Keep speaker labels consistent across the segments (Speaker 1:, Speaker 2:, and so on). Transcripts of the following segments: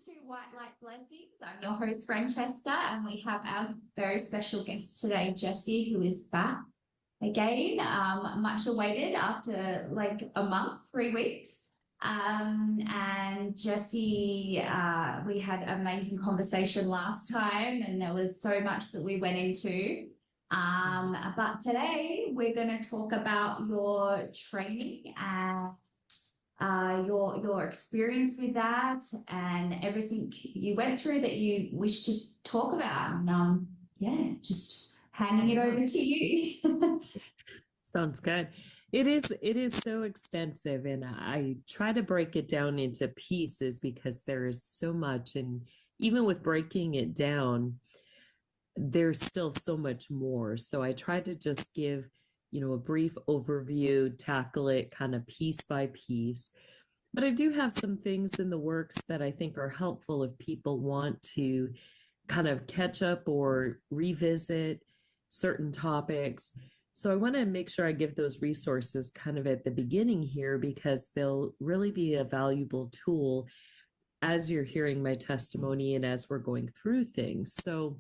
Speaker 1: to White Light Blessings. I'm your host, Francesca, and we have our very special guest today, Jessie, who is back again, much awaited after like a month, 3 weeks. And Jessie, we had an amazing conversation last time, and there was so much that we went into. But today we're going to talk about your training and your experience with that and everything you went through that you wish to talk about. And yeah, just handing it over to you.
Speaker 2: Sounds good. It is so extensive, and I try to break it down into pieces because there is so much, and even with breaking it down, there's still so much more. So I try to just give, a brief overview, tackle it kind of piece by piece. But I do have some things in the works that I think are helpful if people want to kind of catch up or revisit certain topics. So I want to make sure I give those resources kind of at the beginning here because they'll really be a valuable tool as you're hearing my testimony and as we're going through things. So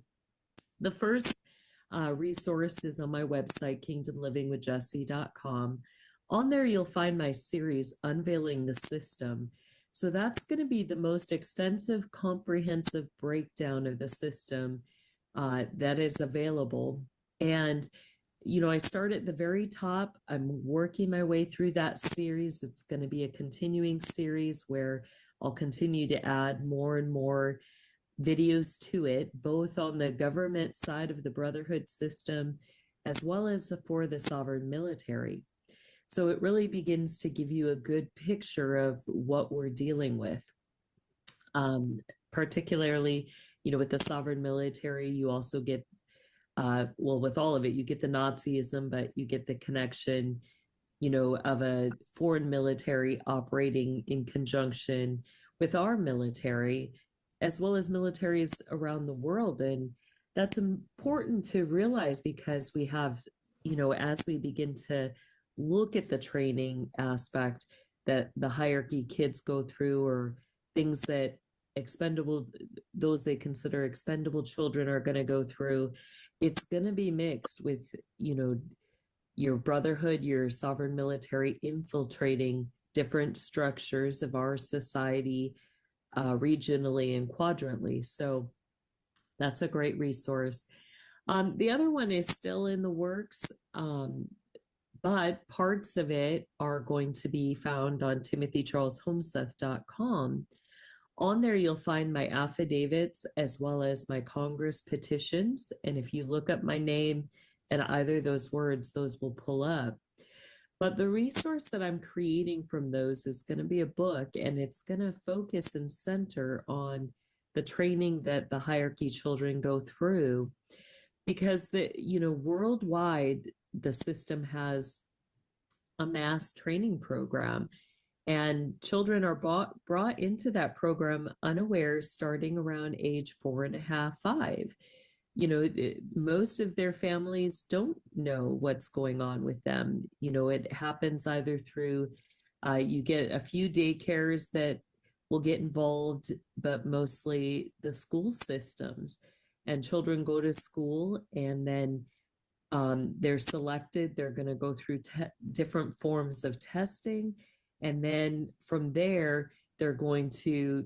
Speaker 2: the first resource is on my website, kingdomlivingwithjessie.com. On there, you'll find my series, Unveiling the System. So that's going to be the most extensive, comprehensive breakdown of the system that is available. And I start at the very top. I'm working my way through that series. It's going to be a continuing series where I'll continue to add more and more videos to it, both on the government side of the brotherhood system, as well as for the sovereign military. So it really begins to give you a good picture of what we're dealing with. Particularly, with the sovereign military, you also get with all of it, you get the Nazism, but you get the connection, of a foreign military operating in conjunction with our military, as well as militaries around the world. And that's important to realize because we have, as we begin to look at the training aspect that the hierarchy kids go through or things that those they consider expendable children are going to go through, it's going to be mixed with, your brotherhood, your sovereign military infiltrating different structures of our society regionally and quadrantly. So that's a great resource. The other one is still in the works, but parts of it are going to be found on timothycharleshomeseth.com. On there, you'll find my affidavits as well as my Congress petitions. And if you look up my name and either of those words, those will pull up. But the resource that I'm creating from those is going to be a book, and it's going to focus and center on the training that the hierarchy children go through. Because worldwide, the system has a mass training program. And children are brought into that program unaware, starting around age 4.5, 5. Most of their families don't know what's going on with them. It happens either through, you get a few daycares that will get involved, but mostly the school systems. And children go to school and then they're selected. They're going to go through different forms of testing. And then from there, they're going to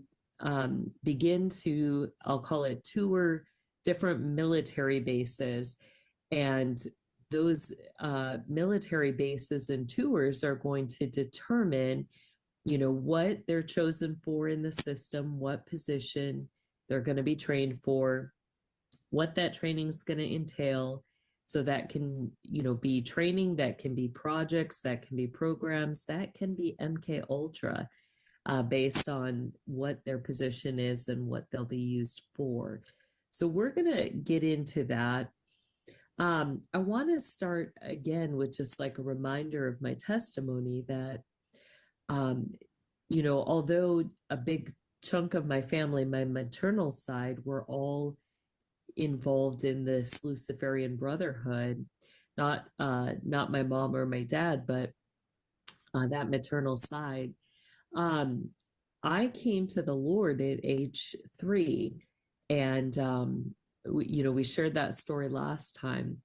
Speaker 2: begin to, I'll call it, tour different military bases. And those military bases and tours are going to determine, what they're chosen for in the system, what position they're going to be trained for, what that training is going to entail. So that can, be training, that can be projects, that can be programs, that can be MK Ultra, based on what their position is and what they'll be used for. So we're going to get into that. I want to start again with just like a reminder of my testimony that, although a big chunk of my family, my maternal side, were all involved in this Luciferian brotherhood, not my mom or my dad, but that maternal side. I came to the Lord at age 3, and we shared that story last time.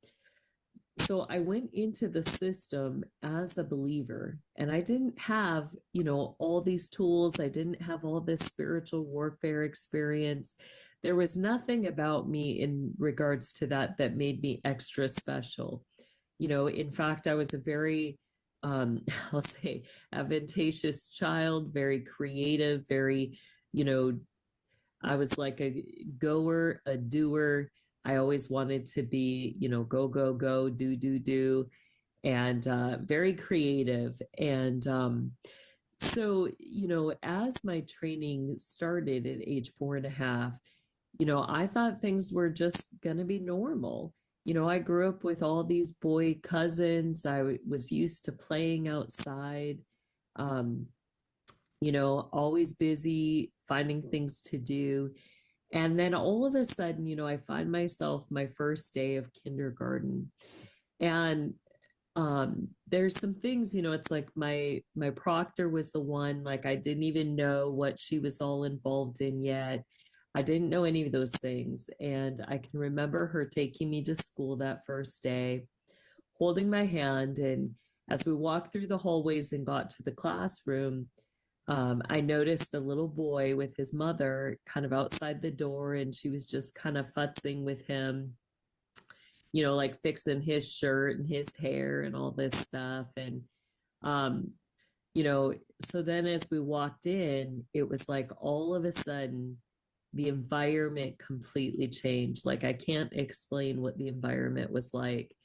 Speaker 2: So I went into the system as a believer, and I didn't have, all these tools. I didn't have all this spiritual warfare experience. There was nothing about me in regards to that made me extra special. In fact, I was a very, I'll say, advantageous child, very creative, very, you know, I was like a goer, a doer. I always wanted to be, go, go, go, do, do, do, and very creative. And so, as my training started at age 4.5, I thought things were just going to be normal. I grew up with all these boy cousins. Was used to playing outside. Um, always busy finding things to do. And then all of a sudden, I find myself my first day of kindergarten. And there's some things, it's like my proctor was the one, like I didn't even know what she was all involved in yet. I didn't know any of those things. And I can remember her taking me to school that first day, holding my hand. And as we walked through the hallways and got to the classroom, I noticed a little boy with his mother kind of outside the door, and she was just kind of futzing with him, like fixing his shirt and his hair and all this stuff. And, um, so then as we walked in, it was like all of a sudden the environment completely changed. Like I can't explain what the environment was like,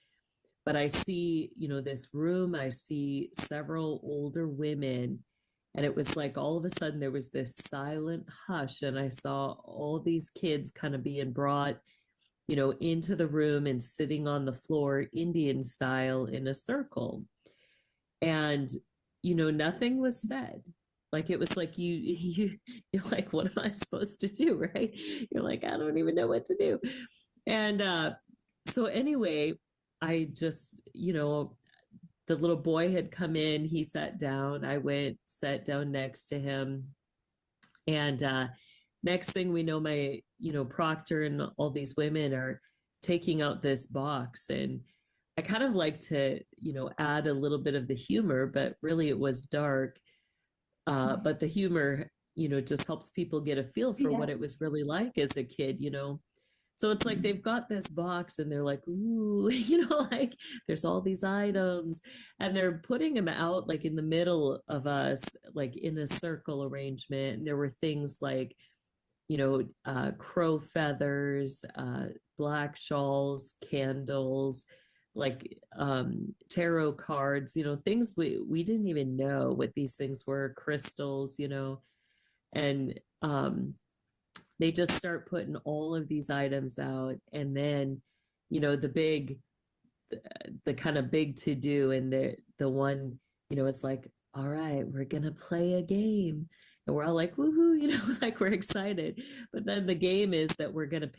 Speaker 2: but I see, this room, I see several older women, and it was like all of a sudden there was this silent hush, and I saw all these kids kind of being brought, into the room and sitting on the floor, Indian style, in a circle. And, nothing was said. Like it was like you're like, what am I supposed to do? Right? You're like, I don't even know what to do. And so anyway, I just, the little boy had come in, he sat down, I went, sat down next to him. And next thing we know, my, proctor and all these women are taking out this box. And I kind of like to, add a little bit of the humor, but really it was dark. But the humor, just helps people get a feel for what it was really like as a kid. So it's like they've got this box and they're like, ooh, like there's all these items, and they're putting them out like in the middle of us, like in a circle arrangement. And there were things like, crow feathers, black shawls, candles, like tarot cards, things we didn't even know what these things were, crystals, and they just start putting all of these items out. And then, the kind of big to do, and the one, it's like, all right, we're gonna play a game. And we're all like, woohoo, like we're excited. But then the game is that we're gonna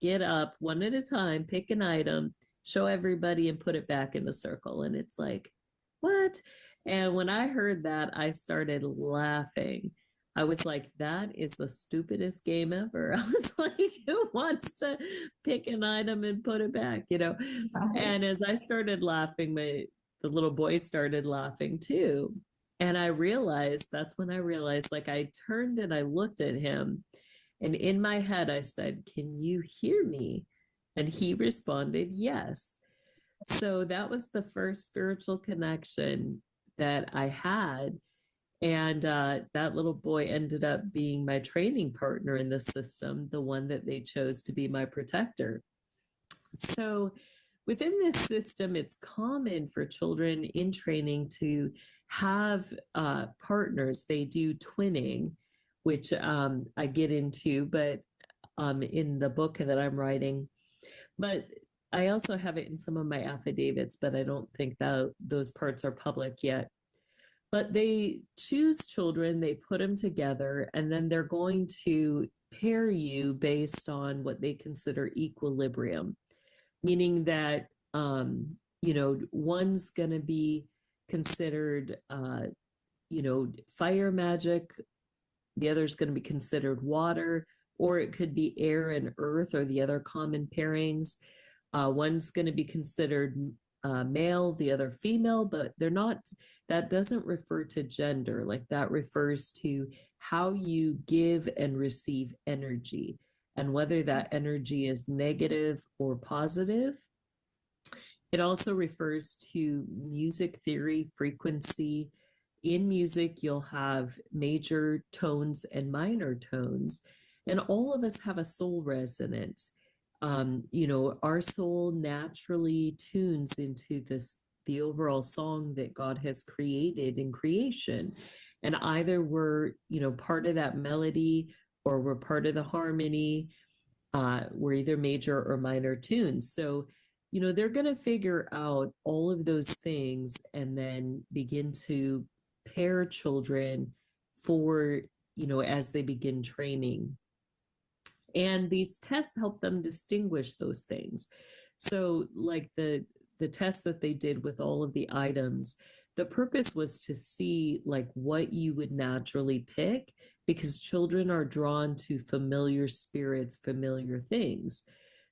Speaker 2: get up one at a time, pick an item, show everybody, and put it back in the circle. And it's like, what? And when I heard that, I started laughing. I was like, that is the stupidest game ever. I was like, who wants to pick an item and put it back? And as I started laughing, the little boy started laughing too. And that's when I realized, like, I turned and I looked at him, and in my head, I said, can you hear me? And he responded, yes. So that was the first spiritual connection that I had. And that little boy ended up being my training partner in the system, the one that they chose to be my protector. So within this system, it's common for children in training to have partners. They do twinning, which I get into, but in the book that I'm writing. But I also have it in some of my affidavits, but I don't think that those parts are public yet. But they choose children, they put them together, and then they're going to pair you based on what they consider equilibrium, meaning that, one's going to be considered, fire magic, the other is going to be considered water, or it could be air and earth, or the other common pairings. One's going to be considered male, the other female, but they're not, that doesn't refer to gender. Like that refers to how you give and receive energy, and whether that energy is negative or positive. It also refers to music theory, frequency. In music, you'll have major tones and minor tones, and all of us have a soul resonance. Our soul naturally tunes into the overall song that God has created in creation. And either we're, part of that melody, or we're part of the harmony. We're either major or minor tunes. So, they're going to figure out all of those things and then begin to pair children for, as they begin training. And these tests help them distinguish those things. So like the test that they did with all of the items, the purpose was to see like what you would naturally pick, because children are drawn to familiar spirits, familiar things.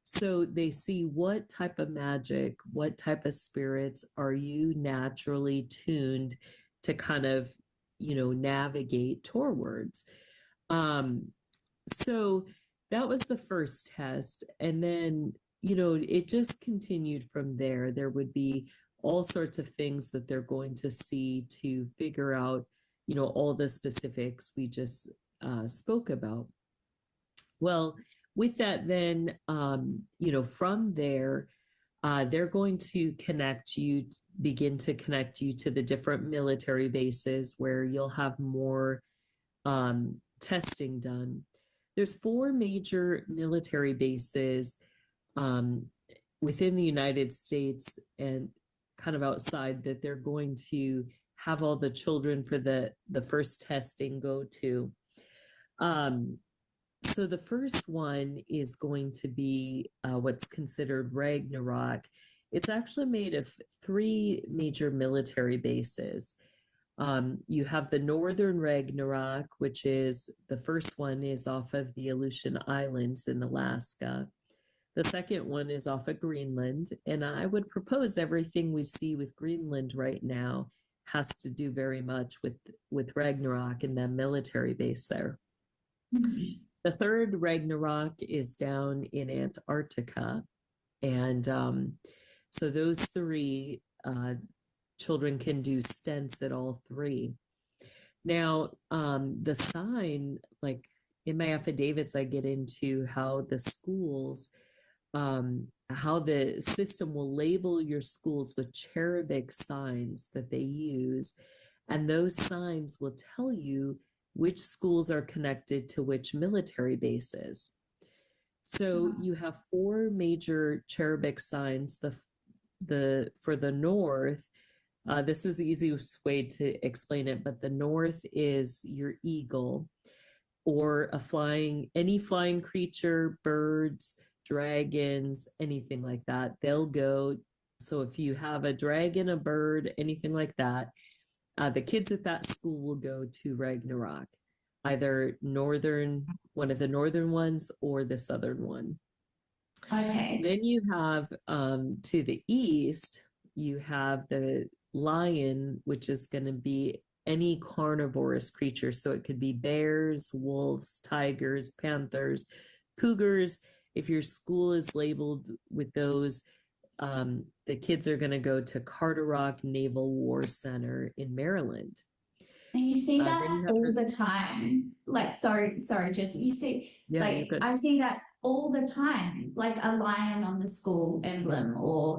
Speaker 2: So they see what type of magic, what type of spirits are you naturally tuned to kind of, navigate towards. So that was the first test. And then, it just continued from there. There would be all sorts of things that they're going to see to figure out, all the specifics we just spoke about. Well, with that, then, from there, they're going to begin to connect you to the different military bases where you'll have more testing done. There's 4 major military bases within the United States and kind of outside that they're going to have all the children for the first testing go to. So the first one is going to be what's considered Ragnarok. It's actually made of 3 major military bases. You have the Northern Ragnarok, which is the first one is off of the Aleutian Islands in Alaska. The second one is off of Greenland. And I would propose everything we see with Greenland right now has to do very much with Ragnarok and the military base there. Mm-hmm. The third Ragnarok is down in Antarctica. And so those 3 children can do stints at all 3. Now, the sign, like in my affidavits, I get into how the schools, how the system will label your schools with cherubic signs that they use. And those signs will tell you which schools are connected to which military bases. So you have 4 major cherubic signs. For the north, this is the easiest way to explain it, but the north is your eagle, or any flying creature, birds, dragons, anything like that. They'll go. So if you have a dragon, a bird, anything like that, the kids at that school will go to Ragnarok, either one of the northern ones or the southern one.
Speaker 1: Okay.
Speaker 2: Then you have to the east, you have the lion, which is going to be any carnivorous creature. So it could be bears, wolves, tigers, panthers, cougars. If your school is labeled with those, the kids are going to go to Carderock Naval War Center in Maryland.
Speaker 1: And you see that all the time. Like, sorry, Jess. You see, I see that all the time. Like a lion on the school emblem, or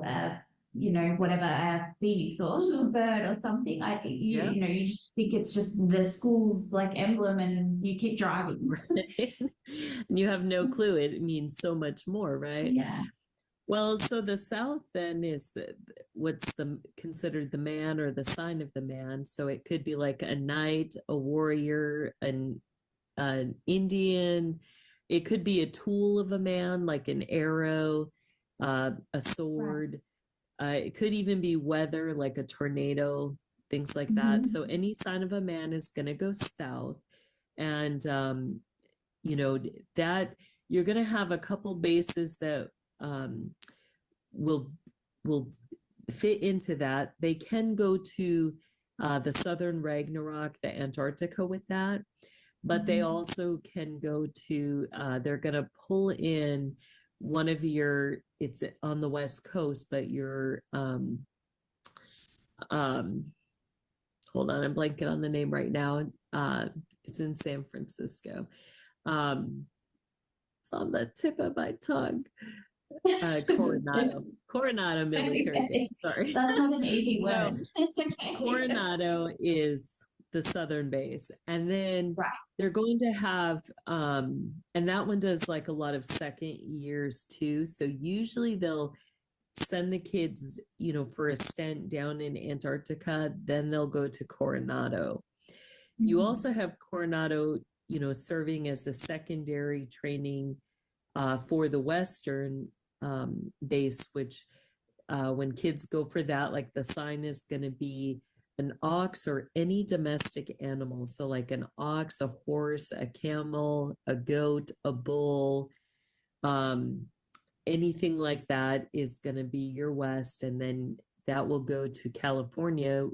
Speaker 1: whatever, a phoenix or a bird or something. I think you just think it's just the school's like emblem, and you keep driving.
Speaker 2: And you have no clue. It means so much more, right?
Speaker 1: Yeah.
Speaker 2: Well, so the South then is what's considered the man, or the sign of the man. So it could be like a knight, a warrior, an Indian. It could be a tool of a man, like an arrow, a sword. Right. It could even be weather, like a tornado, things like that. So any sign of a man is going to go south. And, that you're going to have a couple bases that will will fit into that. They can go to the Southern Ragnarok, the Antarctica with that, but they also can go to, they're going to pull in one of your, it's on the West Coast, but your, hold on, I'm blanking on the name right now. It's in San Francisco. It's on the tip of my tongue. Coronado military base. Sorry,
Speaker 1: that's not an easy word. It's okay.
Speaker 2: Coronado is the southern base, and then they're going to have, and that one does like a lot of second years too. So usually they'll send the kids, for a stint down in Antarctica, then they'll go to Coronado. You also have Coronado, serving as a secondary training for the Western base, which when kids go for that, like the sign is going to be an ox or any domestic animal. So like an ox, a horse, a camel, a goat, a bull, anything like that is going to be your West. And then that will go to California,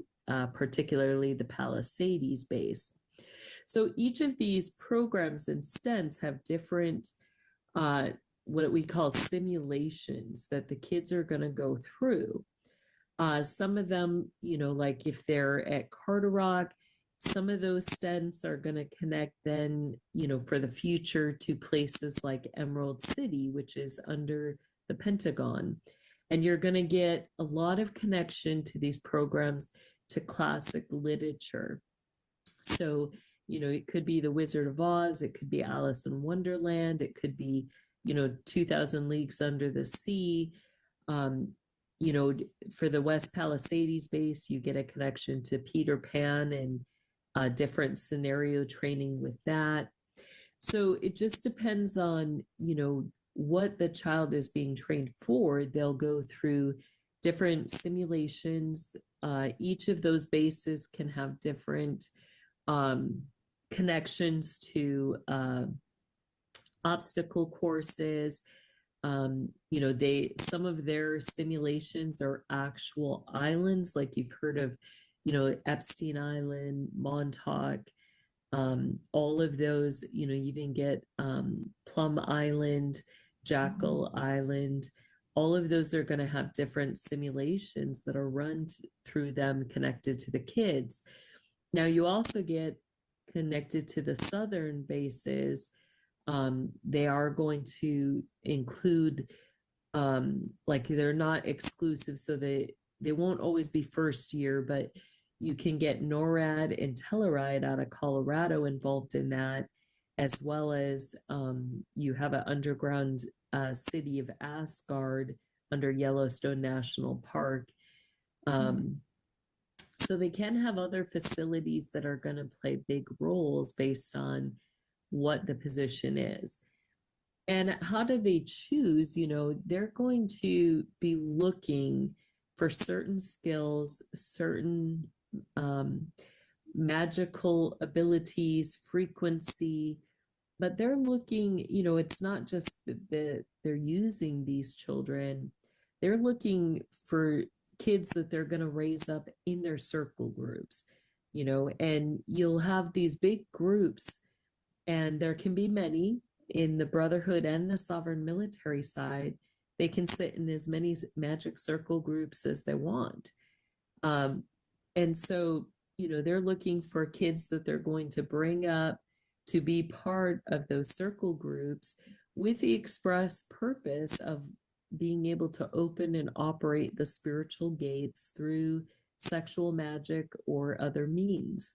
Speaker 2: particularly the Palisades base. So each of these programs and stints have different what we call simulations that the kids are going to go through. Some of them, like if they're at Carderock, some of those stints are going to connect then, for the future to places like Emerald City, which is under the Pentagon. And you're going to get a lot of connection to these programs to classic literature. So, it could be The Wizard of Oz, it could be Alice in Wonderland, it could be, 2000 Leagues Under the Sea. For the West Palisades base, you get a connection to Peter Pan and different scenario training with that. So it just depends on, what the child is being trained for. They'll go through different simulations. Each of those bases can have different connections to obstacle courses. Some of their simulations are actual islands, like you've heard of, Epstein Island, Montauk, all of those, you even get Plum Island, Jackal Island. All of those are going to have different simulations that are run through them connected to the kids. Now you also get connected to the southern bases. They are going to include, like they're not exclusive, so they won't always be first year, but you can get NORAD and Telluride out of Colorado involved in that, as well as you have an underground city of Asgard under Yellowstone National Park. So they can have other facilities that are going to play big roles based on what the position is. And how do they choose? They're going to be looking for certain skills, certain magical abilities, frequency, but they're looking, it's not just that they're using these children, they're looking for kids that they're going to raise up in their circle groups, and you'll have these big groups, and there can be many in the Brotherhood and the Sovereign Military side. They can sit in as many magic circle groups as they want. And so, they're looking for kids that they're going to bring up to be part of those circle groups with the express purpose of being able to open and operate the spiritual gates through sexual magic or other means.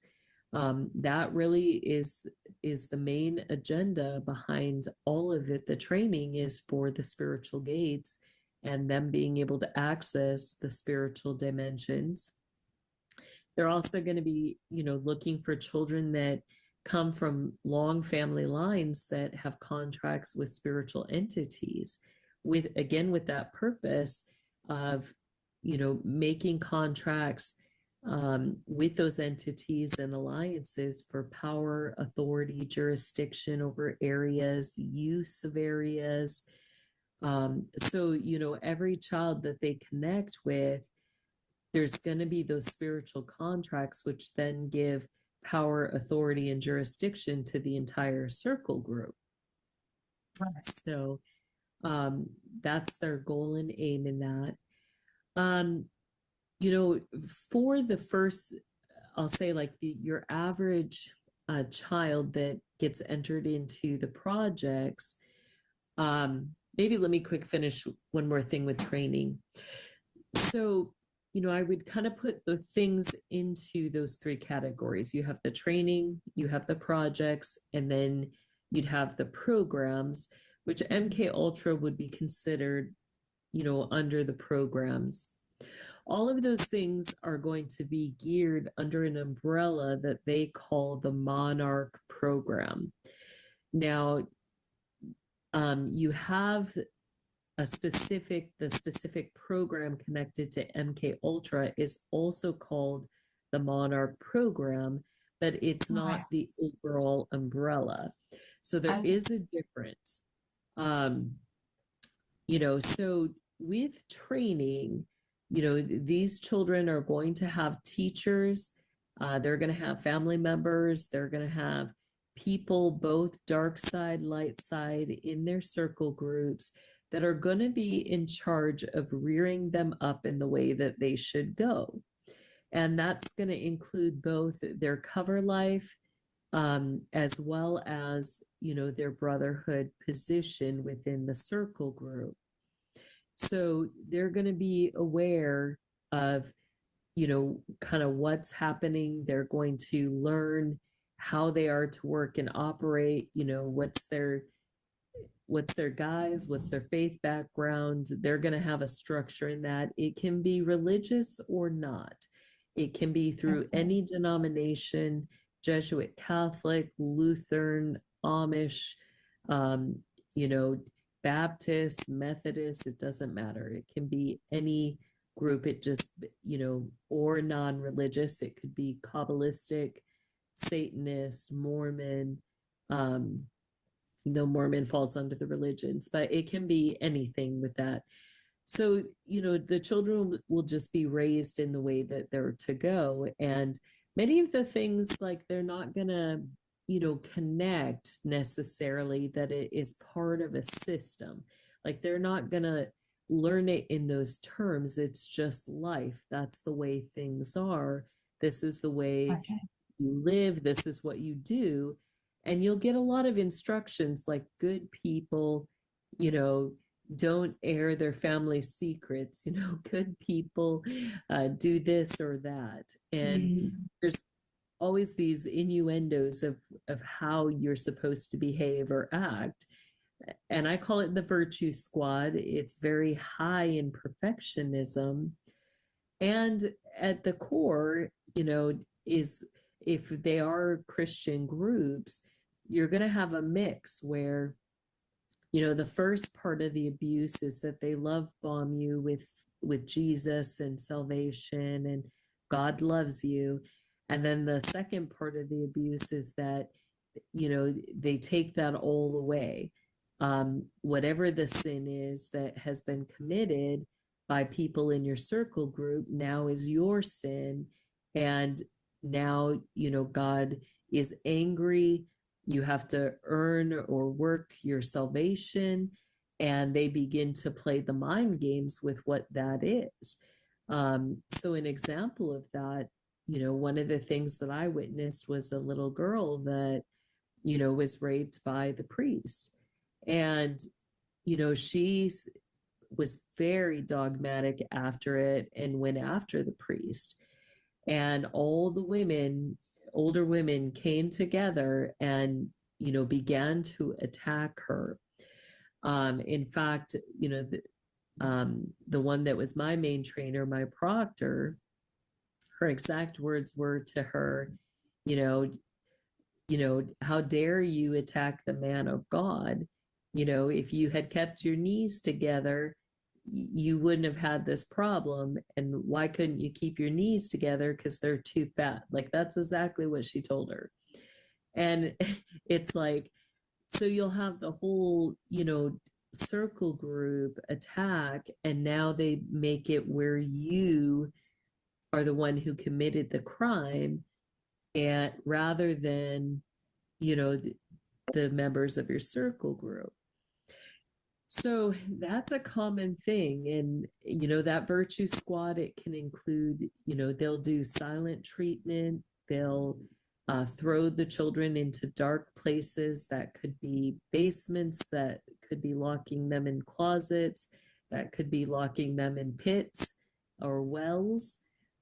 Speaker 2: That really is the main agenda behind all of it. The training is for the spiritual gates and them being able to access the spiritual dimensions. They're also going to be, looking for children that come from long family lines that have contracts with spiritual entities, with that purpose of, making contracts with those entities and alliances for power, authority, jurisdiction over areas, use of areas. So, you know, every child that they connect with, there's going to be those spiritual contracts, which then give power, authority, and jurisdiction to the entire circle group. So that's their goal and aim in that. You know, for the first, I'll say like your average child that gets entered into the projects, maybe let me quick finish one more thing with training. So, you know, I would kind of put the things into those three categories. You have the training, you have the projects, and then you'd have the programs, which MK Ultra would be considered, you know, under the programs. All of those things are going to be geared under an umbrella that they call the Monarch program. Now, you have the specific program connected to MK Ultra is also called the Monarch program, but it's not the overall umbrella. So there is a difference. You know, so with training, you know, these children are going to have teachers, they're going to have family members, they're going to have people, both dark side, light side, in their circle groups that are going to be in charge of rearing them up in the way that they should go. And that's going to include both their cover life, as well as, you know, their brotherhood position within the circle group. So they're going to be aware of, you know, kind of what's happening. They're going to learn how they are to work and operate, you know, what's their guise, what's their faith background. They're going to have a structure in that. It can be religious or not. It can be through any denomination, Jesuit, Catholic, Lutheran, Amish, you know, Baptist, Methodist, it doesn't matter. It can be any group. It just, you know, or non-religious. It could be Kabbalistic, Satanist, Mormon. No, Mormon falls under the religions, but it can be anything with that. So, you know, the children will just be raised in the way that they're to go. And many of the things, like, they're not going to, you know, connect necessarily that it is part of a system. Like, they're not going to learn it in those terms. It's just life. That's the way things are. This is the way you live. This is what you do. And you'll get a lot of instructions like good people, you know, don't air their family secrets, you know, good people do this or that. And there's always these innuendos of how you're supposed to behave or act. And I call it the virtue squad. It's very high in perfectionism. And at the core, you know, is if they are Christian groups, you're going to have a mix where, you know, the first part of the abuse is that they love bomb you with Jesus and salvation and God loves you. And then the second part of the abuse is that, you know, they take that all away. Whatever the sin is that has been committed by people in your circle group now is your sin. And now, you know, God is angry. You have to earn or work your salvation. And they begin to play the mind games with what that is. So an example of that, you know, one of the things that I witnessed was a little girl that, you know, was raped by the priest. And, you know, she was very dogmatic after it and went after the priest. And all the women, older women, came together and, you know, began to attack her. In fact, you know, the one that was my main trainer, my proctor, her exact words were to her, you know, how dare you attack the man of God? You know, if you had kept your knees together, you wouldn't have had this problem. And why couldn't you keep your knees together? Because they're too fat. Like, that's exactly what she told her. And it's like, so you'll have the whole, circle group attack, and now they make it where you are the one who committed the crime, and rather than, the members of your circle group. So that's a common thing. And, that virtue squad, it can include, they'll do silent treatment. They'll throw the children into dark places that could be basements, that could be locking them in closets, that could be locking them in pits or wells.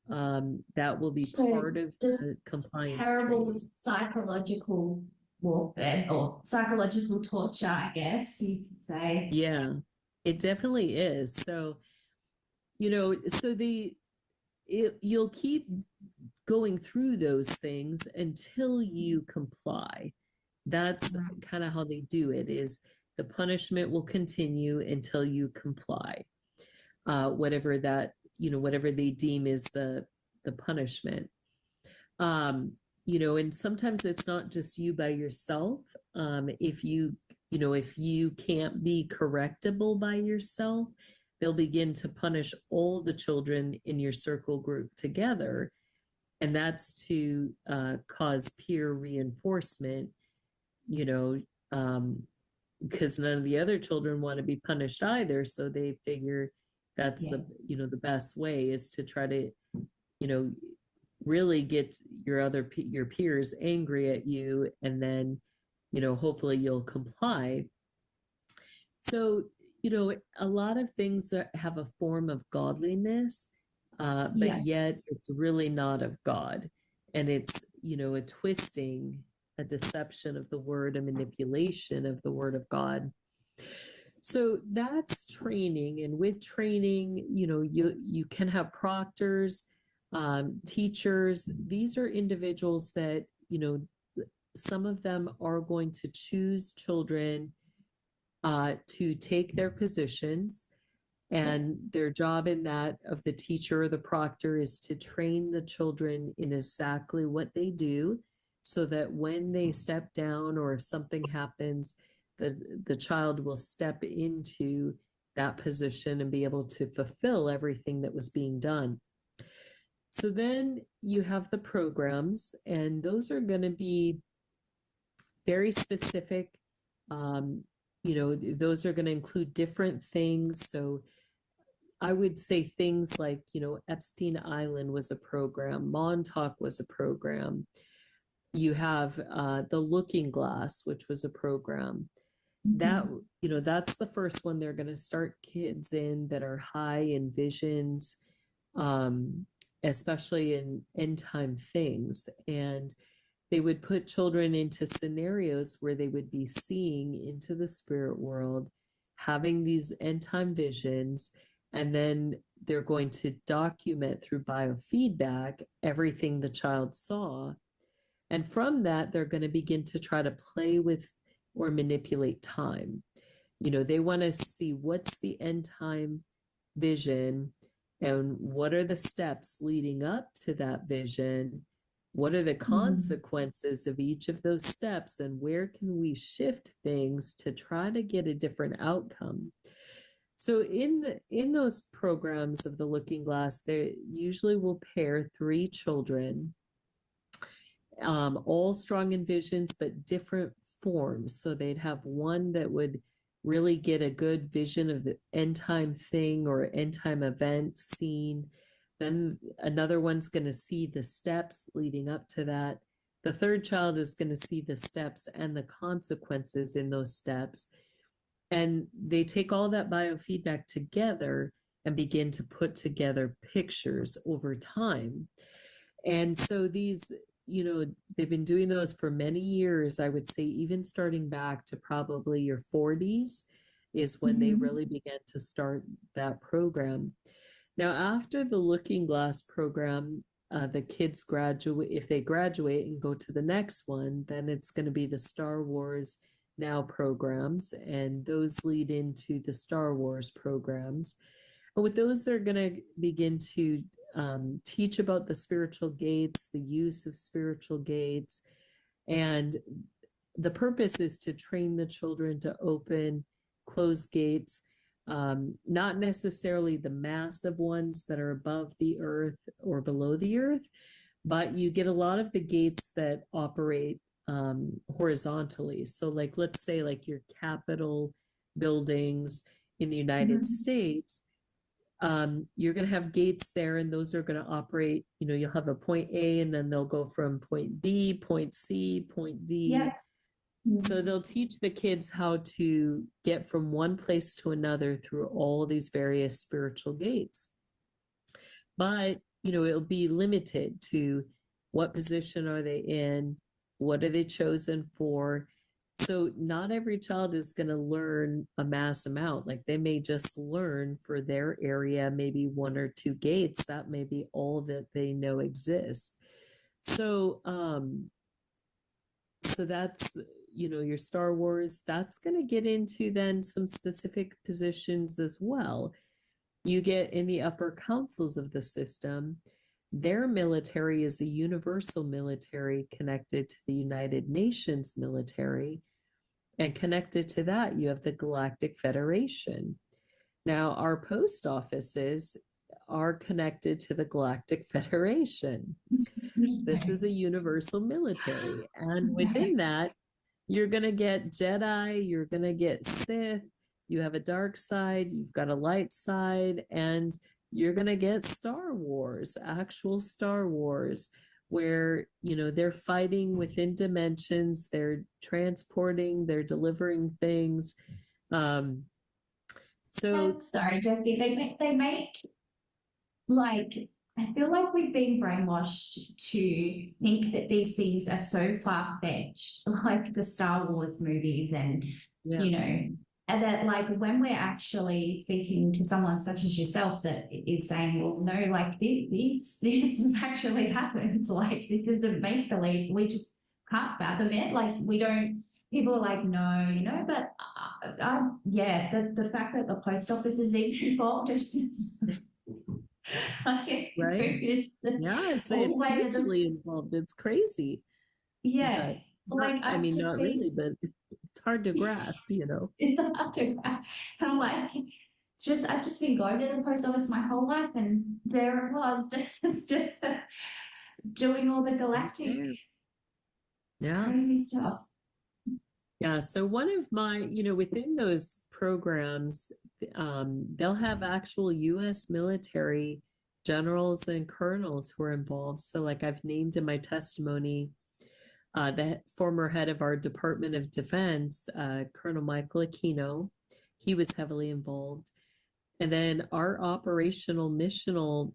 Speaker 2: That will be part of the compliance
Speaker 1: terrible
Speaker 2: training.
Speaker 1: psychological warfare or psychological torture, I guess you could say.
Speaker 2: Yeah, it definitely is. So, you'll keep going through those things until you comply. That's kind of how they do it, is the punishment will continue until you comply. Whatever that, whatever they deem is the punishment. And sometimes it's not just you by yourself. If you can't be correctable by yourself, they'll begin to punish all the children in your circle group together. And that's to cause peer reinforcement, because none of the other children want to be punished either. So they figure that's the best way is to try to, really get your peers angry at you, and then, hopefully you'll comply. So, a lot of things have a form of godliness, but yet it's really not of God. And it's, a twisting, a deception of the word, a manipulation of the word of God. So that's training. And with training, you can have proctors, teachers. These are individuals that, some of them are going to choose children to take their positions, and their job in that of the teacher or the proctor is to train the children in exactly what they do, so that when they step down or if something happens, the child will step into that position and be able to fulfill everything that was being done. So then you have the programs, and those are going to be very specific. Those are going to include different things. So I would say things like, Epstein Island was a program, Montauk was a program. You have the Looking Glass, which was a program. That, that's the first one they're going to start kids in that are high in visions, especially in end time things. And they would put children into scenarios where they would be seeing into the spirit world, having these end time visions, and then they're going to document through biofeedback everything the child saw. And from that, they're going to begin to try to play with or manipulate time. They want to see what's the end time vision and what are the steps leading up to that vision. What are the consequences of each of those steps, and where can we shift things to try to get a different outcome? So in those programs of the Looking Glass, they usually will pair 3 children, all strong in visions, but different forms. So they'd have one that would really get a good vision of the end time thing or end time event scene. Then another one's going to see the steps leading up to that. The third child is going to see the steps and the consequences in those steps. And they take all that biofeedback together and begin to put together pictures over time. And so these, they've been doing those for many years. I would say even starting back to probably your 40s is when they really began to start that program. Now, after the Looking Glass program, the kids graduate. If they graduate and go to the next one, then it's going to be the Star Wars now programs, and those lead into the Star Wars programs. And with those, they're going to begin to teach about the spiritual gates, the use of spiritual gates. And the purpose is to train the children to open closed gates, not necessarily the massive ones that are above the earth or below the earth, but you get a lot of the gates that operate horizontally. So, like, let's say, like your Capitol buildings in the United States, you're going to have gates there, and those are going to operate. You'll have a point A, and then they'll go from point B, point C, point D.
Speaker 1: Yeah.
Speaker 2: So they'll teach the kids how to get from one place to another through all these various spiritual gates. But, it'll be limited to what position are they in, what are they chosen for. So not every child is going to learn a mass amount. Like, they may just learn for their area, maybe one or two gates. That may be all that they know exist. So, so that's, your Star Wars. That's going to get into then some specific positions as well. You get in the upper councils of the system. Their military is a universal military connected to the United Nations military. And connected to that, you have the Galactic Federation. Now, our post offices are connected to the Galactic Federation. This is a universal military. And within that, you're going to get Jedi, you're going to get Sith, you have a dark side, you've got a light side, and you're going to get Star Wars, actual Star Wars, where, they're fighting within dimensions, they're transporting, they're delivering things. So
Speaker 1: sorry, Jessie, they make like, I feel like we've been brainwashed to think that these things are so far-fetched, like the Star Wars movies and, and that, like, when we're actually speaking to someone such as yourself that is saying, well, no, like, this actually happens, like, this isn't make-believe, we just can't fathom it, like, we don't, people are like, no, but yeah, the fact that the post office is even involved is
Speaker 2: right? Yeah, it's hugely involved. It's crazy.
Speaker 1: Yeah,
Speaker 2: but
Speaker 1: like
Speaker 2: I mean, not really, but it's hard to grasp,
Speaker 1: It's hard to grasp. I'm like, I've just been going to the post office my whole life, and there it was, just doing all the galactic crazy stuff.
Speaker 2: Yeah, so one of my, within those programs, they'll have actual U.S. military generals and colonels who are involved. So, like, I've named in my testimony the former head of our Department of Defense, Colonel Michael Aquino. He was heavily involved. And then our operational missional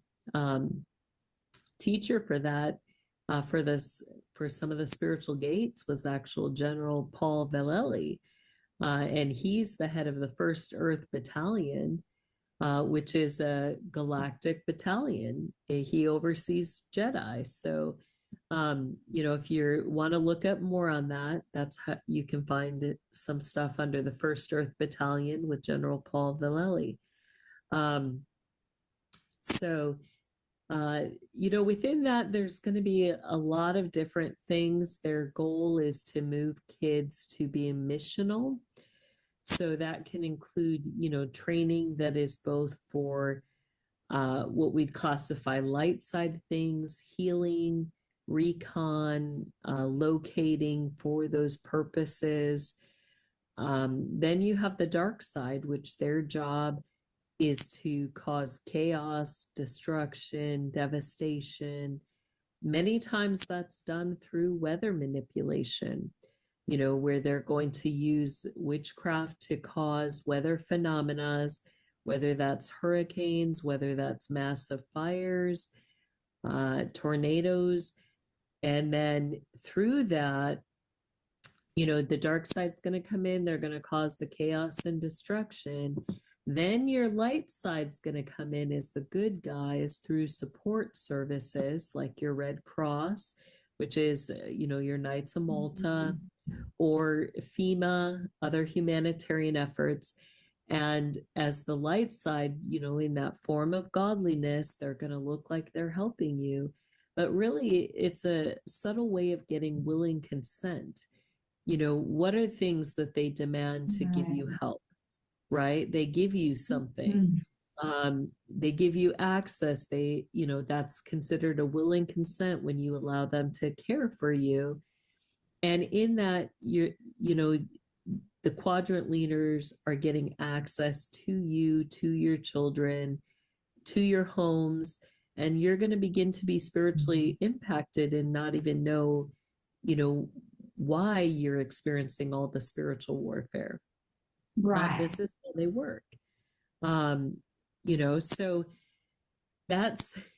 Speaker 2: teacher for that, for some of the spiritual gates, was actual General Paul Vallely. And he's the head of the 1st Earth Battalion, which is a galactic battalion. He oversees Jedi. So, if you want to look up more on that, that's how you can find some stuff under the 1st Earth Battalion with General Paul Vallely. Within that, there's going to be a lot of different things. Their goal is to move kids to be missional. So that can include, training that is both for what we'd classify light side things, healing, recon, locating for those purposes. Then you have the dark side, which their job is to cause chaos, destruction, devastation. Many times that's done through weather manipulation, where they're going to use witchcraft to cause weather phenomena, whether that's hurricanes, whether that's massive fires, tornadoes. And then through that, the dark side's going to come in, they're going to cause the chaos and destruction. Then your light side's going to come in as the good guys through support services like your Red Cross, which is, your Knights of Malta, or FEMA, other humanitarian efforts. And as the light side, in that form of godliness, they're going to look like they're helping you. But really, it's a subtle way of getting willing consent. What are things that they demand to give you help, right? They give you something. They give you access. That's considered a willing consent when you allow them to care for you. And in that, the quadrant leaders are getting access to you, to your children, to your homes, and you're going to begin to be spiritually impacted and not even know, why you're experiencing all the spiritual warfare.
Speaker 1: Right.
Speaker 2: This is how they work. So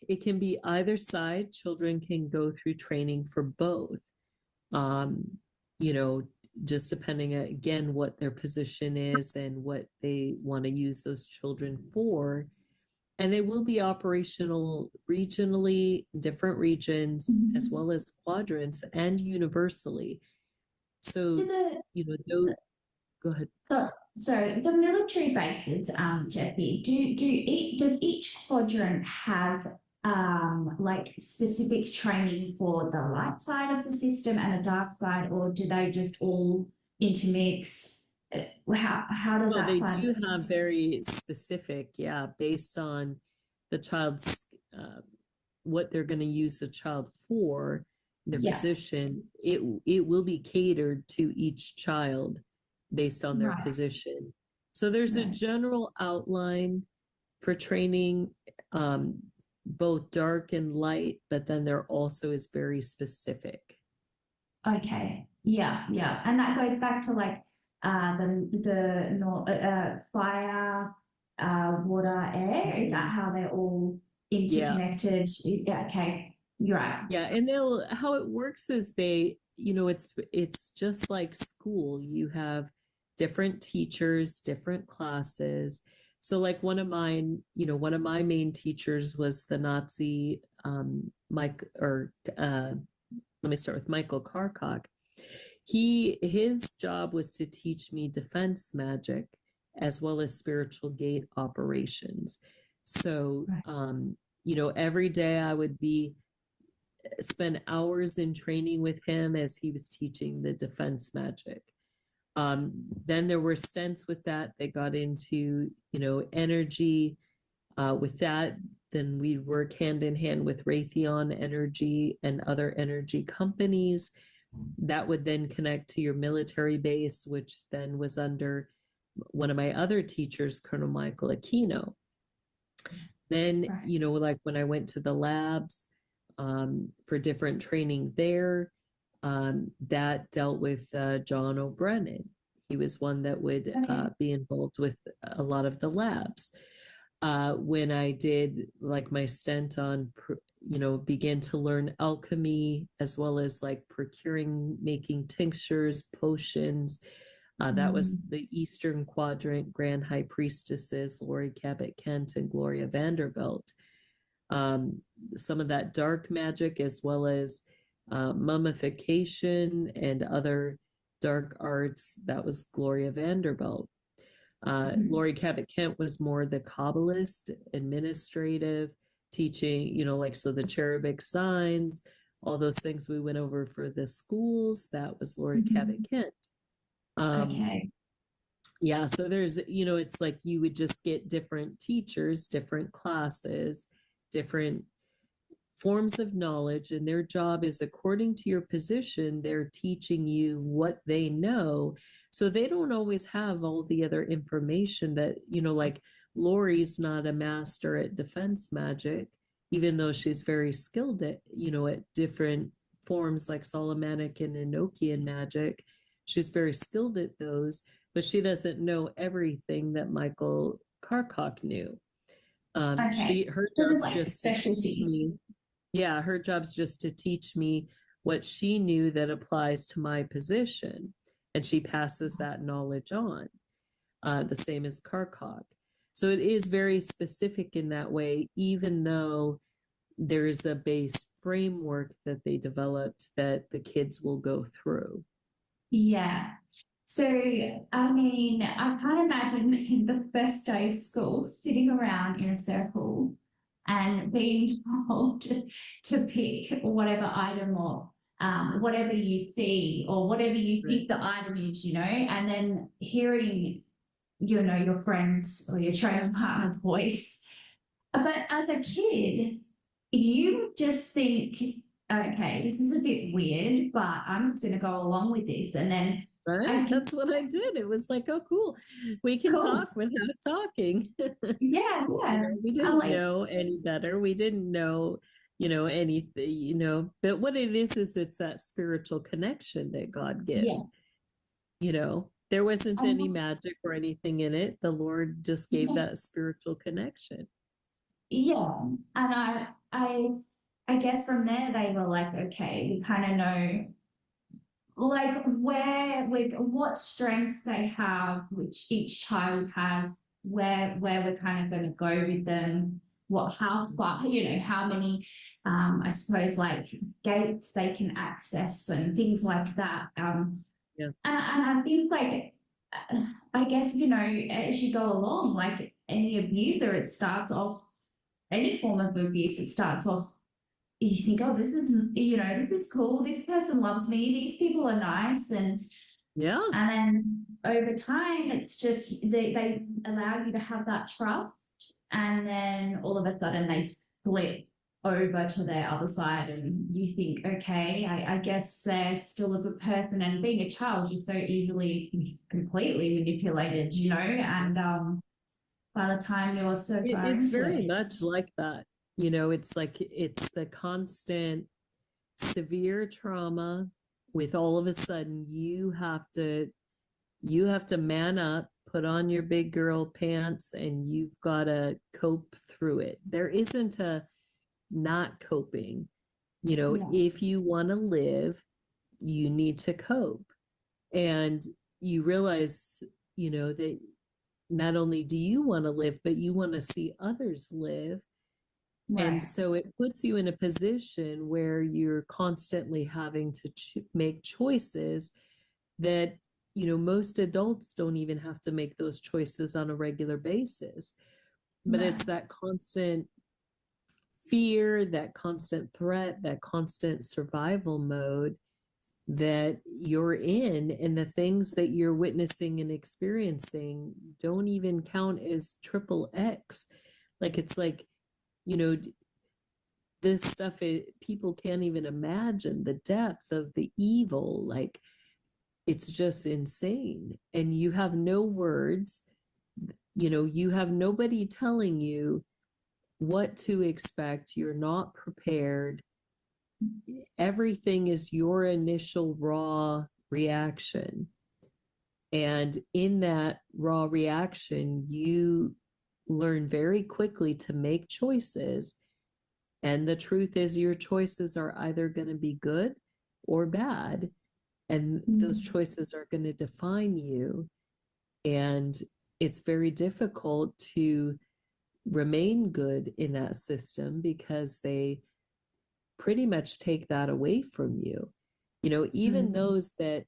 Speaker 2: it can be either side. Children can go through training for both. Just depending again what their position is and what they want to use those children for. And they will be operational regionally, different regions, as well as quadrants and universally. So, go ahead.
Speaker 1: So the military bases, Jessie, does each quadrant have like specific training for the light side of the system and the dark side, or do they just all intermix? How does that
Speaker 2: They
Speaker 1: side?
Speaker 2: do have very specific, based on the child's what they're going to use the child for, their position. It will be catered to each child based on their position. So there's a general outline for training, both dark and light, but then there also is very specific.
Speaker 1: Okay. Yeah. And that goes back to like the fire, water, air. Is that how they're all interconnected? Yeah. Okay. You're right.
Speaker 2: Yeah, and how it works is it's just like school. You have different teachers, different classes. So like one of my main teachers was the Nazi let me start with Michael Karkok. His job was to teach me defense magic as well as spiritual gate operations. So every day I would spend hours in training with him as he was teaching the defense magic. Then there were stints with that. They got into, energy. With that, then we'd work hand in hand with Raytheon Energy and other energy companies. That would then connect to your military base, which then was under one of my other teachers, Colonel Michael Aquino. Then, like when I went to the labs for different training there, that dealt with John O'Brennan. He was one that would be involved with a lot of the labs. When I did like my stint on, began to learn alchemy as well as like procuring, making tinctures, potions. That was the Eastern Quadrant Grand High Priestesses, Lori Cabot Kent and Gloria Vanderbilt. Some of that dark magic as well as mummification and other dark arts, that was Gloria Vanderbilt. Lori Cabot Kent was more the Kabbalist, administrative, teaching, so the cherubic signs, all those things we went over for the schools, that was Lori Cabot Kent. Yeah, so there's, it's like you would just get different teachers, different classes, different forms of knowledge, and their job is according to your position, they're teaching you what they know. So they don't always have all the other information that, like Lori's not a master at defense magic, even though she's very skilled at, at different forms like Solomonic and Enochian magic. She's very skilled at those, but she doesn't know everything that Michael Karkok knew. Her job's
Speaker 1: like
Speaker 2: just to teach me. Yeah, her job's just to teach me what she knew that applies to my position, and she passes that knowledge on. The same as Karkok. So it is very specific in that way, even though there's a base framework that they developed that the kids will go through.
Speaker 1: Yeah. So, I mean, I can't imagine the first day of school sitting around in a circle and being told to pick whatever item or whatever you see or whatever you
Speaker 2: Right.
Speaker 1: think the item is, and then hearing, your friends or your training partner's voice. But as a kid, you just think, okay, this is a bit weird, but I'm just going to go along with this. And then I
Speaker 2: Right.
Speaker 1: can,
Speaker 2: That's what I did. It was like, oh, cool. We can
Speaker 1: cool.
Speaker 2: talk without talking.
Speaker 1: Yeah,
Speaker 2: You
Speaker 1: yeah.
Speaker 2: know, we
Speaker 1: I
Speaker 2: didn't
Speaker 1: like,
Speaker 2: know any better. We didn't know, anything, but what it is it's that spiritual connection that God
Speaker 1: yeah.
Speaker 2: gives. There wasn't any
Speaker 1: Um,
Speaker 2: magic or anything in it. The Lord just gave
Speaker 1: yeah,
Speaker 2: that spiritual connection.
Speaker 1: yeah. And I guess from there they were like, okay, we kind of know like where with what strengths they have, which each child has, where we're kind of going to go with them, what how far, how many I suppose like gates they can access and things like that.
Speaker 2: Yeah.
Speaker 1: And I think like I guess as you go along, like any abuser, it starts off any form of abuse, it starts off you think, oh, this is cool. This person loves me. These people are nice.
Speaker 2: Yeah.
Speaker 1: And then over time, it's just they allow you to have that trust. And then all of a sudden they flip over to their other side and you think, okay, I guess they're still a good person. And being a child, you're so easily completely manipulated, and by the time you're so far
Speaker 2: It's
Speaker 1: into
Speaker 2: very
Speaker 1: it,
Speaker 2: much like that. It's like it's the constant severe trauma with all of a sudden you have to man up, put on your big girl pants, and you've got to cope through it. There isn't a not coping.
Speaker 1: no,
Speaker 2: If you want to live, you need to cope. And you realize, that not only do you want to live, but you want to see others live. And
Speaker 1: right.
Speaker 2: so it puts you in a position where you're constantly having to make choices that, most adults don't even have to make those choices on a regular basis. But
Speaker 1: No.
Speaker 2: it's that constant fear, that constant threat, that constant survival mode that you're in, and the things that you're witnessing and experiencing don't even count as triple X. Like it's like, you know, this stuff, people can't even imagine the depth of the evil. Like it's just insane. And you have no words, you have nobody telling you what to expect. You're not prepared. Everything is your initial raw reaction. And in that raw reaction, you learn very quickly to make choices. And the truth is, your choices are either going to be good or bad. And those
Speaker 1: Mm.
Speaker 2: choices are going to define you. And it's very difficult to remain good in that system because they pretty much take that away from you. Even
Speaker 1: Mm.
Speaker 2: those that,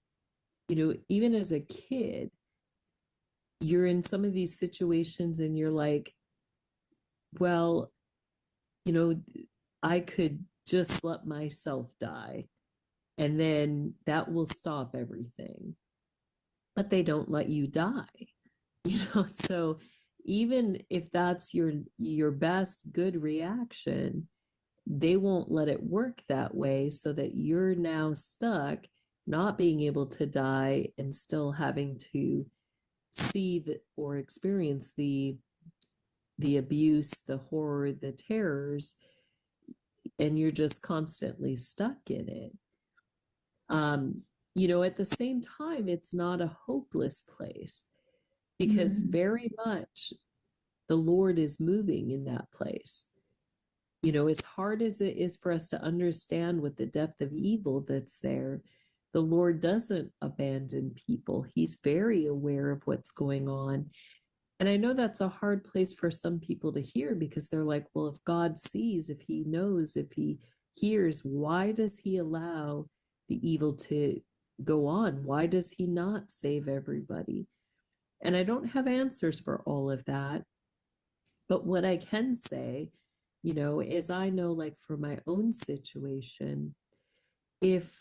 Speaker 2: even as a kid, you're in some of these situations and you're like, well, you know, I could just let myself die and then that will stop everything. But they don't let you die, so even if that's your best good reaction, they won't let it work that way, so that you're now stuck not being able to die and still having to see or experience the abuse, the horror, the terrors, and you're just constantly stuck in it. um at the same time, it's not a hopeless place, because
Speaker 1: Mm.
Speaker 2: very much the Lord is moving in that place. As hard as it is for us to understand what the depth of evil that's there, the Lord doesn't abandon people. He's very aware of what's going on. And I know that's a hard place for some people to hear, because they're like, well, if God sees, if he knows, if he hears, why does he allow the evil to, go on? Why does he not save everybody? And I don't have answers for all of that. But what I can say, is I know, like, for my own situation, if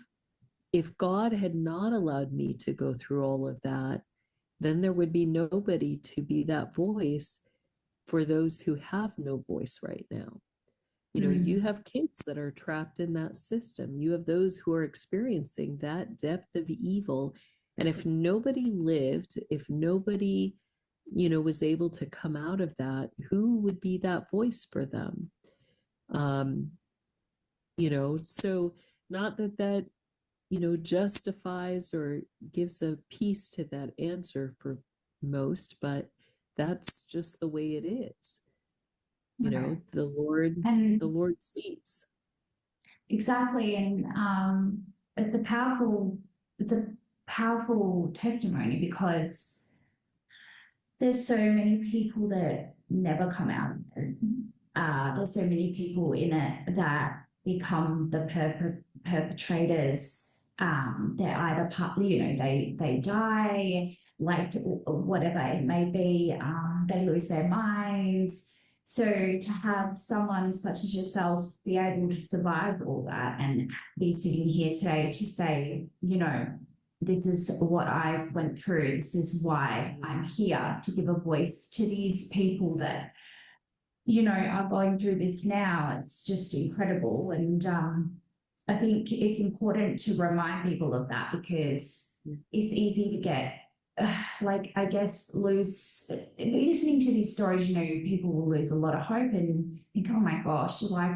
Speaker 2: God had not allowed me to go through all of that, then there would be nobody to be that voice for those who have no voice right now. You have kids that are trapped in that system. You have those who are experiencing that depth of evil. And if nobody lived, if nobody, was able to come out of that, who would be that voice for them? So not that justifies or gives a piece to that answer for most, but that's just the way it is.
Speaker 1: Right.
Speaker 2: The Lord,
Speaker 1: And
Speaker 2: the Lord sees.
Speaker 1: exactly. And it's it's a powerful testimony because there's so many people that never come out. There's so many people in it that become the perpetrators. They're either they die, like whatever it may be. They lose their minds. So to have someone such as yourself be able to survive all that and be sitting here today to say, this is what I went through. This is why I'm here to give a voice to these people that, are going through this now. It's just incredible. And I think it's important to remind people of that because it's easy to get, I guess, listening to these stories, people will lose a lot of hope and think, oh my gosh, like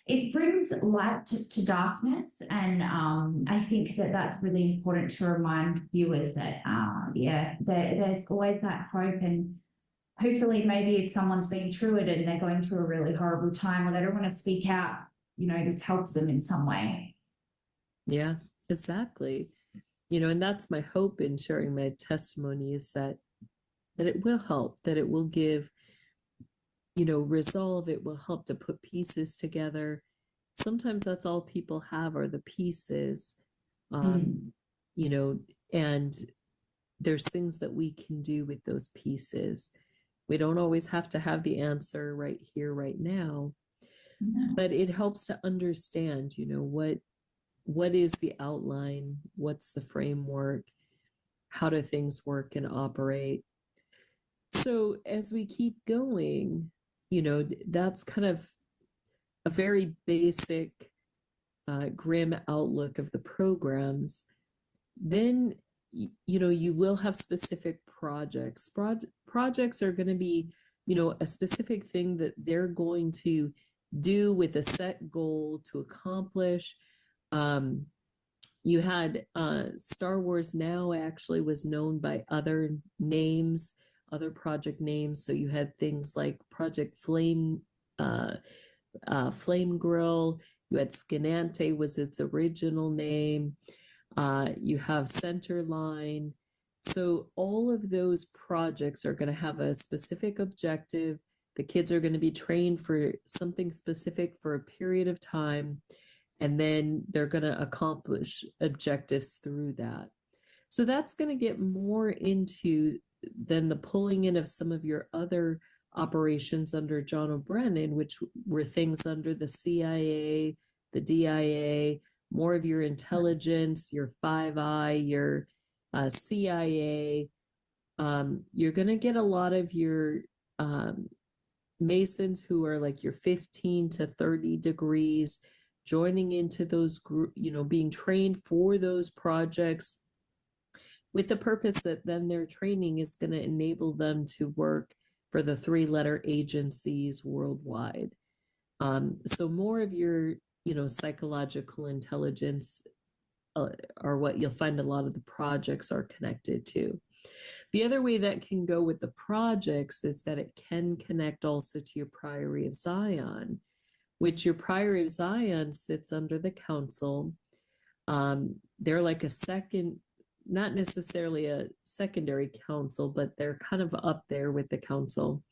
Speaker 1: it brings light to darkness. And I think that that's really important to remind viewers that, there's always that hope. And hopefully, maybe if someone's been through it and they're going through a really horrible time or they don't want to speak out, this helps them in some way.
Speaker 2: Yeah, exactly. And that's my hope in sharing my testimony is that it will help, that it will give, resolve, it will help to put pieces together. Sometimes that's all people have are the pieces.
Speaker 1: Mm.
Speaker 2: You know, and there's things that we can do with those pieces. We don't always have to have the answer right here, right now, but it helps to understand, what is the outline, what's the framework, how do things work and operate. So as we keep going, that's kind of a very basic, grim outlook of the programs. Then, you will have specific projects. Projects are going to be, a specific thing that they're going to do with a set goal to accomplish. You had Star Wars Now actually was known by other names, other project names. So you had things like Project Flame Grill. You had Scanante was its original name. You have Centerline. So all of those projects are going to have a specific objective. The kids are going to be trained for something specific for a period of time, and then they're going to accomplish objectives through that. So that's going to get more into than the pulling in of some of your other operations under John O'Brien, which were things under the CIA, the DIA, more of your intelligence, your Five Eye, your CIA. You're going to get a lot of your Masons who are like your 15 to 30 degrees joining into those group, being trained for those projects with the purpose that then their training is going to enable them to work for the 3-letter agencies worldwide. So more of your, psychological intelligence are what you'll find a lot of the projects are connected to. The other way that can go with the projects is that it can connect also to your Priory of Zion, which your Priory of Zion sits under the council. They're like a second, not necessarily a secondary council, but they're kind of up there with the council.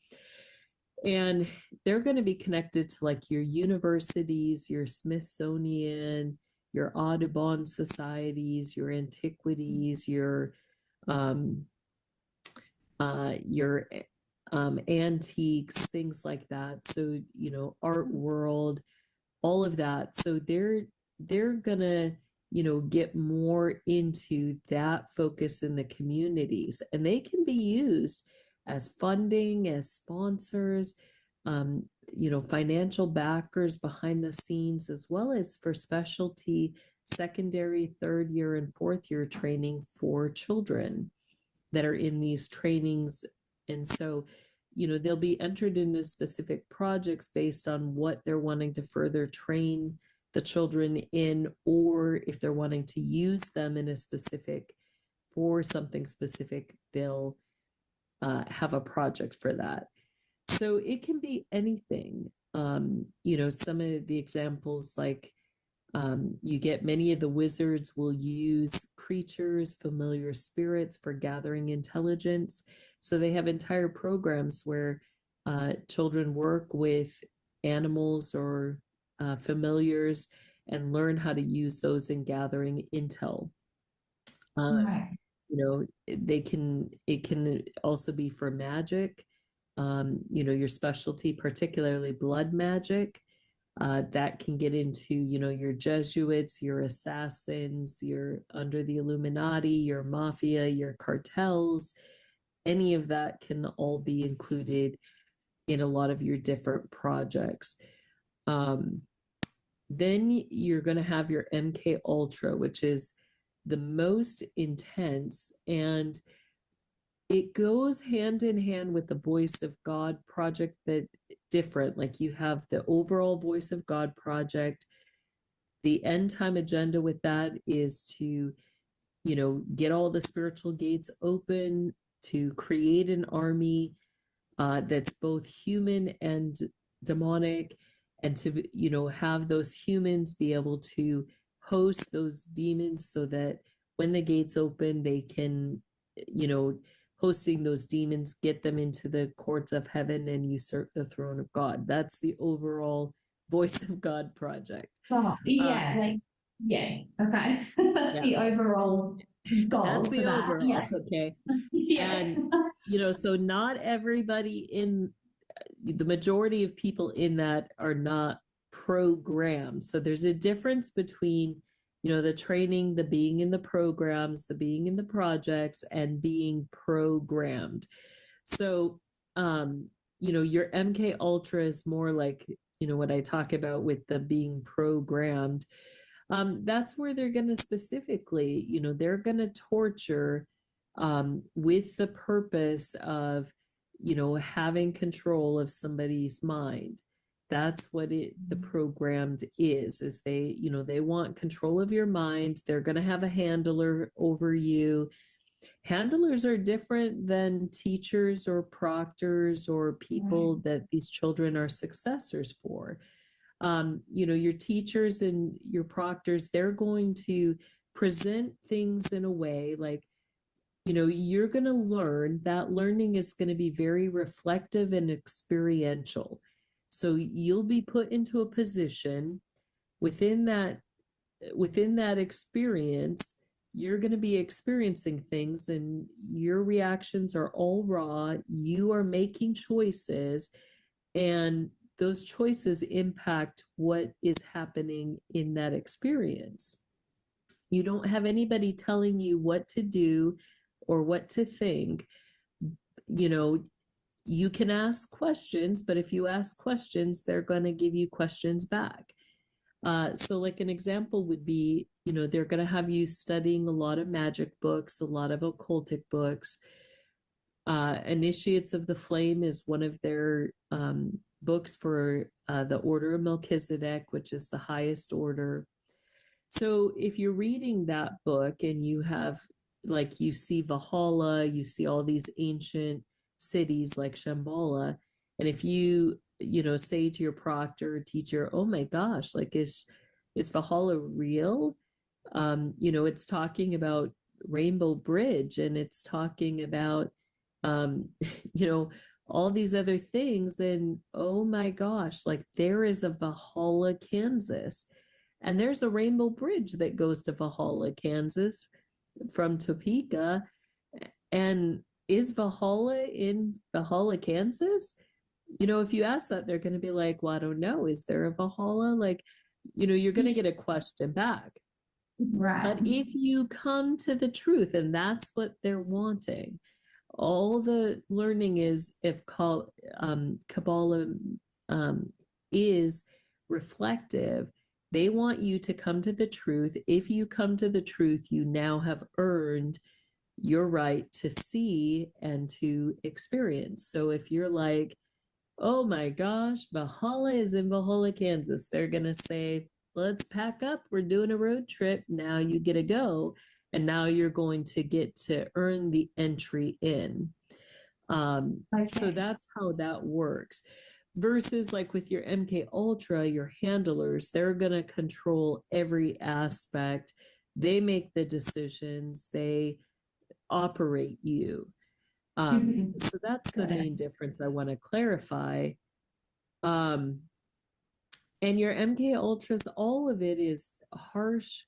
Speaker 2: And they're going to be connected to like your universities, your Smithsonian, your Audubon societies, your antiquities, um, your antiques, things like that. So, art world, all of that. So they're gonna, get more into that focus in the communities, and they can be used as funding, as sponsors, um, financial backers behind the scenes, as well as for specialty secondary, third year, and fourth year training for children that are in these trainings. And so, they'll be entered into specific projects based on what they're wanting to further train the children in, or if they're wanting to use them in a specific, for something specific, they'll have a project for that. So it can be anything. Some of the examples, like you get many of the wizards will use creatures, familiar spirits for gathering intelligence. So they have entire programs where children work with animals or familiars and learn how to use those in gathering intel.
Speaker 1: Right.
Speaker 2: It can also be for magic, your specialty, particularly blood magic. That can get into, your Jesuits, your assassins, your under the Illuminati, your mafia, your cartels. Any of that can all be included in a lot of your different projects. Then you're going to have your MK Ultra, which is the most intense, and it goes hand in hand with the Voice of God project, but different. Like, you have the overall Voice of God project. The end time agenda with that is to, get all the spiritual gates open, to create an army that's both human and demonic, and to, have those humans be able to host those demons so that when the gates open, they can, hosting those demons, get them into the courts of heaven and usurp the throne of God. That's the overall Voice of God project.
Speaker 1: Oh, yeah, yeah, okay. That's the overall
Speaker 2: That's
Speaker 1: goal for
Speaker 2: the
Speaker 1: that.
Speaker 2: overall.
Speaker 1: Yeah.
Speaker 2: Okay.
Speaker 1: Yeah.
Speaker 2: And, so not everybody in the majority of people in that are not programmed. So there's a difference between, the training, the being in the programs, the being in the projects, and being programmed. So, your MK Ultra is more like, what I talk about with the being programmed. That's where they're going to specifically, they're going to torture with the purpose of, having control of somebody's mind. That's what the programmed is they, they want control of your mind. They're going to have a handler over you. Handlers are different than teachers or proctors or people that these children are successors for. Your teachers and your proctors, they're going to present things in a way like, you're going to learn. That learning is going to be very reflective and experiential. So you'll be put into a position within that experience. You're going to be experiencing things, and your reactions are all raw. You are making choices, and those choices impact what is happening in that experience. You don't have anybody telling you what to do or what to think. You can ask questions, but if you ask questions, they're going to give you questions back. So like an example would be, they're going to have you studying a lot of magic books, a lot of occultic books. Initiates of the Flame is one of their books for the Order of Melchizedek, which is the highest order. So if you're reading that book and you have, like, you see Valhalla, you see all these ancient cities like Shambhala, and if you, say to your proctor or teacher, oh my gosh, like, is Valhalla real? It's talking about Rainbow Bridge, and it's talking about, you know, all these other things. And oh my gosh, like, there is a Valhalla, Kansas. And there's a rainbow bridge that goes to Valhalla, Kansas from Topeka. And is Valhalla in Valhalla, Kansas? You know, if you ask that, they're going to be like, well, I don't know. Is there a Valhalla? Like, you know, you're going to get a question back.
Speaker 1: Right.
Speaker 2: But if you come to the truth, and that's what they're wanting, all the learning is if Kabbalah is reflective, they want you to come to the truth. If you come to the truth, you now have earned your right to see and to experience. So if you're like, oh my gosh, Valhalla is in Valhalla, Kansas, they're going to say, let's pack up. We're doing a road trip. Now you get to go. And now you're going to get to earn the entry in. So that's how that works. Versus like with your MK Ultra, your handlers, they're going to control every aspect. They make the decisions. They operate you. So that's the main difference I want to clarify. And your MK Ultras, all of it is harsh.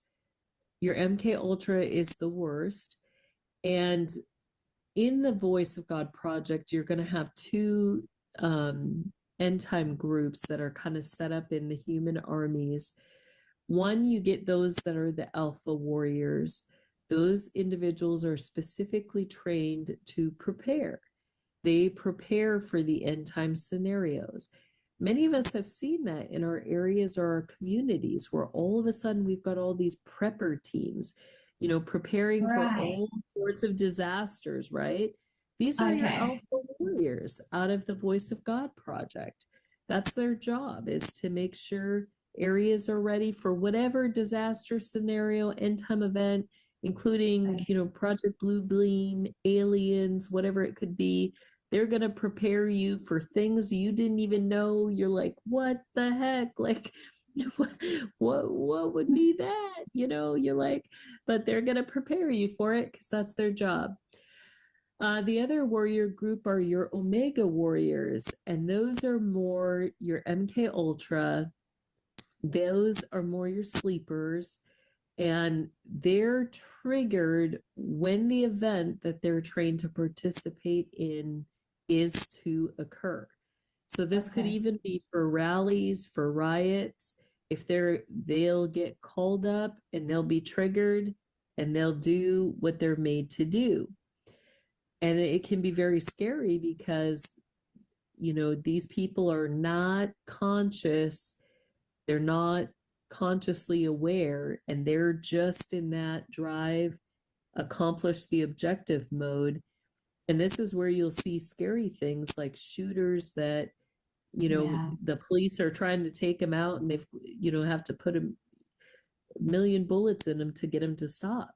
Speaker 2: Your MK Ultra is the worst. And in the Voice of God project, you're going to have two end time groups that are kind of set up in the human armies. One, you get those that are the alpha warriors. Those individuals are specifically trained to prepare. They prepare for the end time scenarios. Many of us have seen that in our areas or our communities where all of a sudden we've got all these prepper teams, you know, preparing for all sorts of disasters, right? These are your alpha warriors out of the Voice of God project. That's their job, is to make sure areas are ready for whatever disaster scenario, end time event, including, you know, Project Blue Beam, aliens, whatever it could be. They're going to prepare you for things you didn't even know. You're like, what the heck? Like, what would be that? You know, you're like, but they're going to prepare you for it because that's their job. The other warrior group are your Omega warriors, and those are more your MK Ultra. Those are more your sleepers, and they're triggered when the event that they're trained to participate in is to occur. So this could even be for rallies, for riots. If they'll get called up and they'll be triggered and they'll do what they're made to do. And it can be very scary because, you know, these people are not conscious. They're not consciously aware, and they're just in that drive, accomplish the objective mode. And this is where you'll see scary things like shooters that, you know, the police are trying to take them out and they've, you know, have to put a million bullets in them to get them to stop,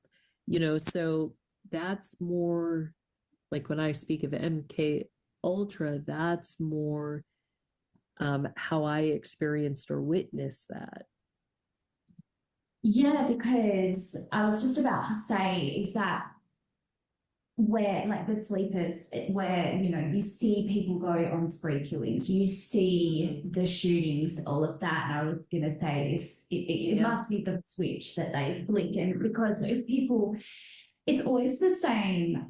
Speaker 2: you know. So that's more like when I speak of MK Ultra, that's more how I experienced or witnessed that.
Speaker 1: Yeah, because I was just about to say, is that where, like the sleepers, where, you know, you see people go on spree killings, you see the shootings, all of that. And I was going to say it must be the switch that they flick, and because those people, it's always the same,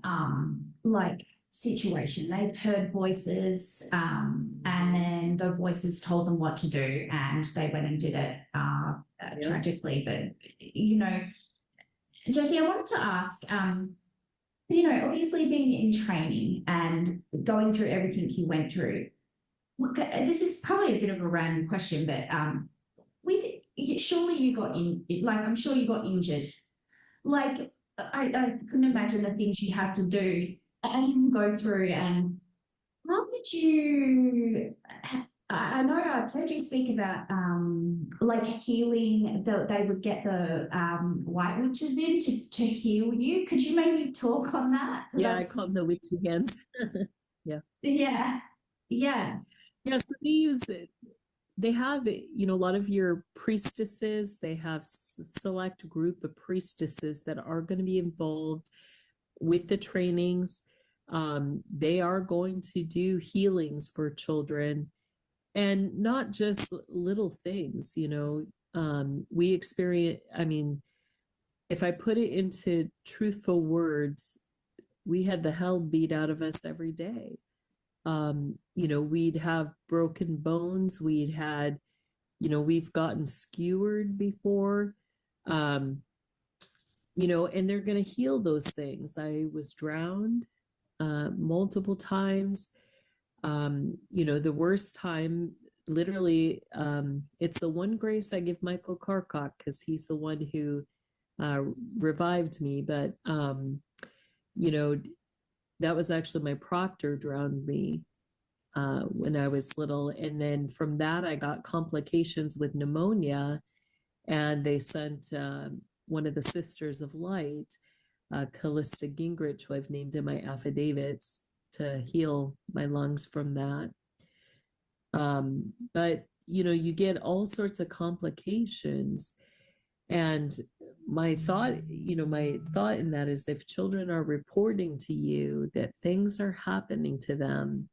Speaker 1: like situation. They've heard voices, and then the voices told them what to do, and they went and did it tragically. But, you know, Jessie, I wanted to ask, you know, obviously being in training and going through everything you went through, this is probably a bit of a random question, but surely you got like, I'm sure you got injured. Like, I couldn't imagine the things you had to do and go through. And how did you? I know I've heard you speak about like healing. They would get the white witches in to heal you. Could you maybe talk on that?
Speaker 2: Yeah, I call them the witchy hands.
Speaker 1: Yeah.
Speaker 2: So they use it. They have, you know, a lot of your priestesses. They have select group of priestesses that are going to be involved with the trainings. They are going to do healings for children, and not just little things. You know, We experience, I mean, if I put it into truthful words, we had the hell beat out of us every day. You know, we'd have broken bones, we'd had, you know, we've gotten skewered before. Um, you know, and they're going to heal those things. I was drowned multiple times. You know, the worst time, literally, it's the one grace I give Michael Carcock because he's the one who uh, revived me. But, you know, that was actually my proctor drowned me when I was little. And then from that, I got complications with pneumonia, and they sent one of the Sisters of Light, Callista Gingrich, who I've named in my affidavits, to heal my lungs from that. But, you know, you get all sorts of complications. And my thought, you know, my thought in that is if children are reporting to you that things are happening to them,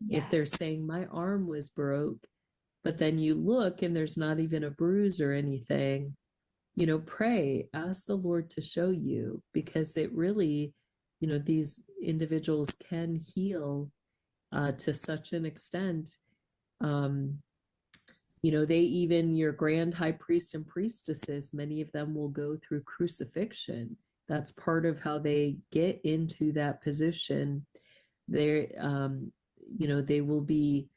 Speaker 2: if they're saying my arm was broke, but then you look and there's not even a bruise or anything, you know, pray, ask the Lord to show you, because it really, you know, these individuals can heal to such an extent. You know, they even, your grand high priest and priestesses, many of them will go through crucifixion. That's part of how they get into that position. They're, you know, they will be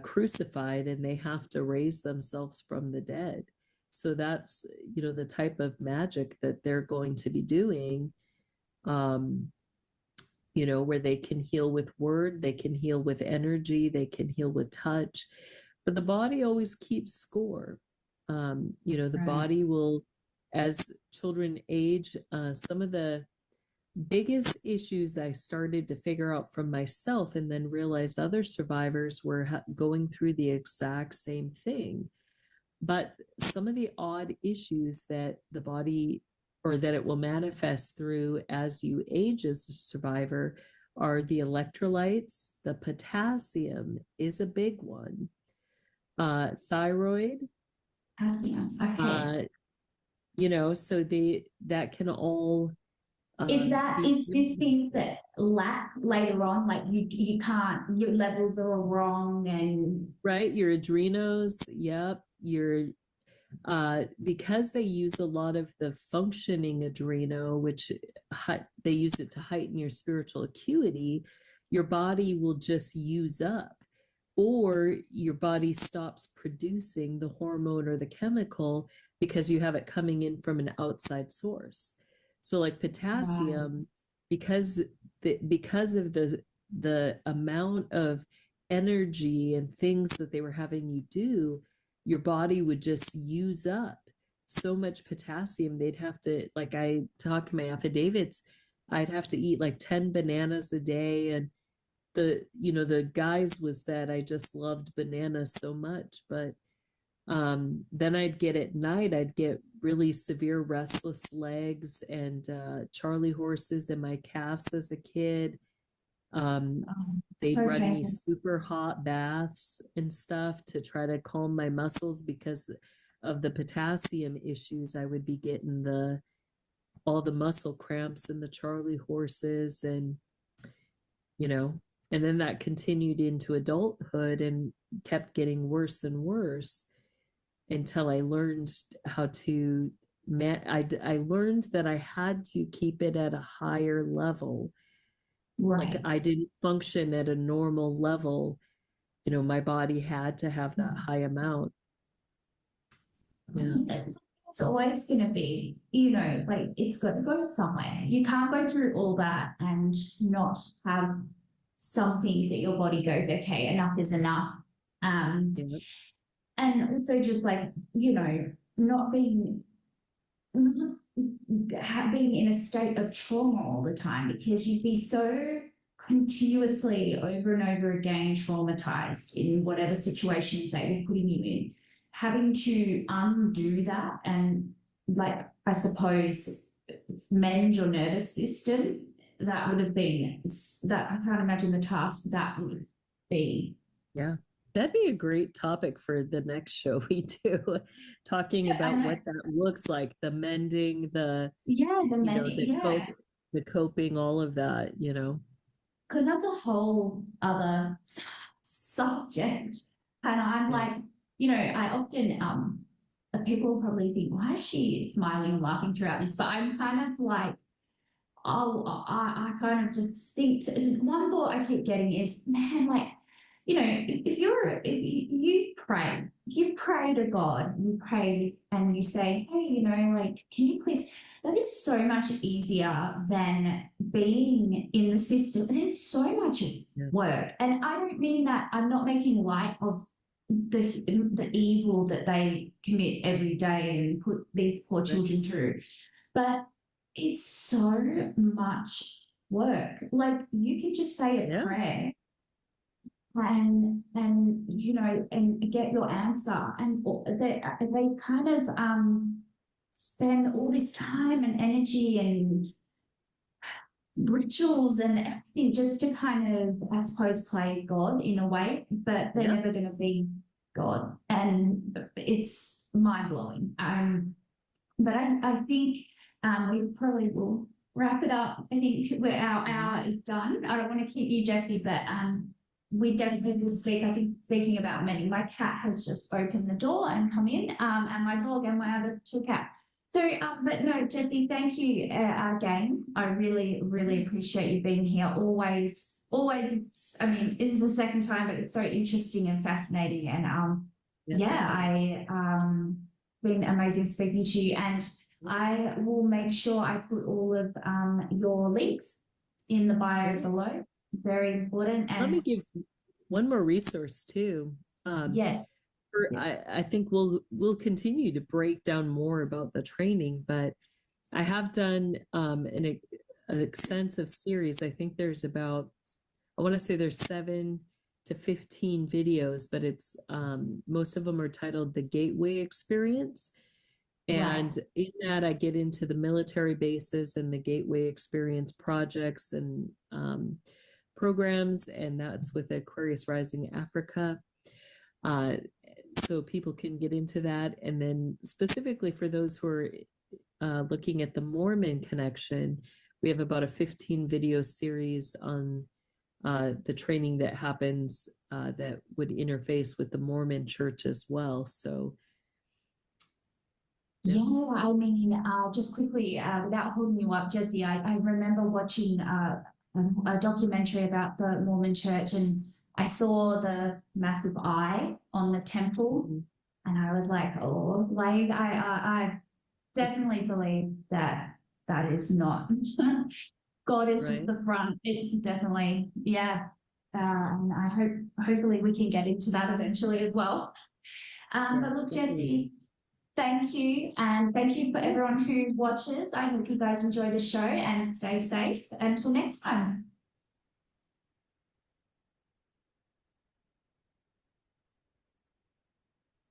Speaker 2: crucified and they have to raise themselves from the dead. So that's, you know, the type of magic that they're going to be doing, you know, where they can heal with word, they can heal with energy, they can heal with touch, but the body always keeps score. You know, the body will, as children age, some of the biggest issues I started to figure out from myself and then realized other survivors were going through the exact same thing. But some of the odd issues that the body, or that it will manifest through as you age as a survivor, are the electrolytes. The potassium is a big one. Thyroid.
Speaker 1: Potassium. Okay.
Speaker 2: You know, so that can all
Speaker 1: Is this things that lack later on, like you can't, your levels are all wrong and
Speaker 2: right, your adrenos, yep, your because they use a lot of the functioning adreno, which they use it to heighten your spiritual acuity, your body will just use up, or your body stops producing the hormone or the chemical because you have it coming in from an outside source. So like potassium, because because of the amount of energy and things that they were having you do, your body would just use up so much potassium. They'd have to, like I talk in my affidavits, I'd have to eat like 10 bananas a day. And the, you know, the guise was that I just loved bananas so much. But then I'd get at night, I'd get really severe restless legs and Charlie horses in my calves as a kid. They'd
Speaker 1: so
Speaker 2: run me
Speaker 1: painful.
Speaker 2: super hot baths and stuff to try to calm my muscles because of the potassium issues. I would be getting all the muscle cramps and the Charlie horses, and you know, and then that continued into adulthood and kept getting worse and worse until I learned how to I learned that I had to keep it at a higher level.
Speaker 1: Right.
Speaker 2: Like I didn't function at a normal level. You know, my body had to have that high amount. Yeah.
Speaker 1: It's always going to be, you know, like it's got to go somewhere. You can't go through all that and not have something that your body goes, okay, enough is enough.
Speaker 2: Yeah.
Speaker 1: And also just like, you know, not being being in a state of trauma all the time, because you'd be so continuously over and over again traumatized in whatever situations they were putting you in, having to undo that and, like, I suppose mend your nervous system, that would have been, that I can't imagine the task that would be.
Speaker 2: Yeah. That'd be a great topic for the next show we do, talking
Speaker 1: I
Speaker 2: about
Speaker 1: know.
Speaker 2: what that looks like, the mending, the,
Speaker 1: Yeah, the
Speaker 2: you know,
Speaker 1: many, yeah,
Speaker 2: the coping, all of that, you know.
Speaker 1: because that's a whole other subject. And I'm
Speaker 2: Yeah.
Speaker 1: like, I often people probably think, why is she smiling and laughing throughout this? But I'm kind of like, oh, I kind of just think one thought I keep getting is, man, like, if you pray to God, you pray and you say, hey, like, can you please, that is so much easier than being in the system. It is so much
Speaker 2: Yeah.
Speaker 1: work. And I don't mean that I'm not making light of the evil that they commit every day and put these poor
Speaker 2: Right.
Speaker 1: children through. But it's so much work. Like you could just say a
Speaker 2: Yeah.
Speaker 1: prayer and get your answer. And they kind of spend all this time and energy and rituals and everything just to kind of, I suppose, play God in a way, but they're
Speaker 2: Yeah.
Speaker 1: never going to be God. And it's mind blowing. But I think we probably will wrap it up. I think our hour is done. I don't want to keep you, Jessie, but we definitely will speak. I think speaking about many, my cat has just opened the door and come in, and my dog and my other two cats. So, but no, Jessie, thank you again. I really, really appreciate you being here. Always. I mean, this is the second time, but it's so interesting and fascinating. And
Speaker 2: Yeah,
Speaker 1: yeah,
Speaker 2: definitely.
Speaker 1: been amazing speaking to you. And I will make sure I put all of your links in the bio
Speaker 2: Great.
Speaker 1: below. Very important.
Speaker 2: Let me
Speaker 1: And
Speaker 2: give one more resource too. Um,
Speaker 1: yeah, yeah,
Speaker 2: I think we'll continue to break down more about the training, but I have done an extensive series. I think there's about, I want to say there's 7 to 15 videos, but it's most of them are titled The Gateway Experience.
Speaker 1: right.
Speaker 2: And in that, I get into the military bases and the Gateway Experience projects and programs, and that's with Aquarius Rising Africa. Uh, so people can get into that. And then specifically for those who are looking at the Mormon connection, we have about a 15 video series on the training that happens that would interface with the Mormon church as well. So, yeah.
Speaker 1: Yeah, I mean, just quickly, without holding you up, Jessie, I remember watching a documentary about the Mormon church and I saw the massive eye on the temple
Speaker 2: Mhm.
Speaker 1: and I was like, oh, like I definitely believe that that is not God is just
Speaker 2: Right.
Speaker 1: the front. It's definitely, yeah. And I hopefully we can get into that eventually as well.
Speaker 2: Yeah,
Speaker 1: But look,
Speaker 2: definitely.
Speaker 1: Jessie, thank you. And thank you for everyone who watches. I hope you guys enjoy the show and stay safe. Until next time.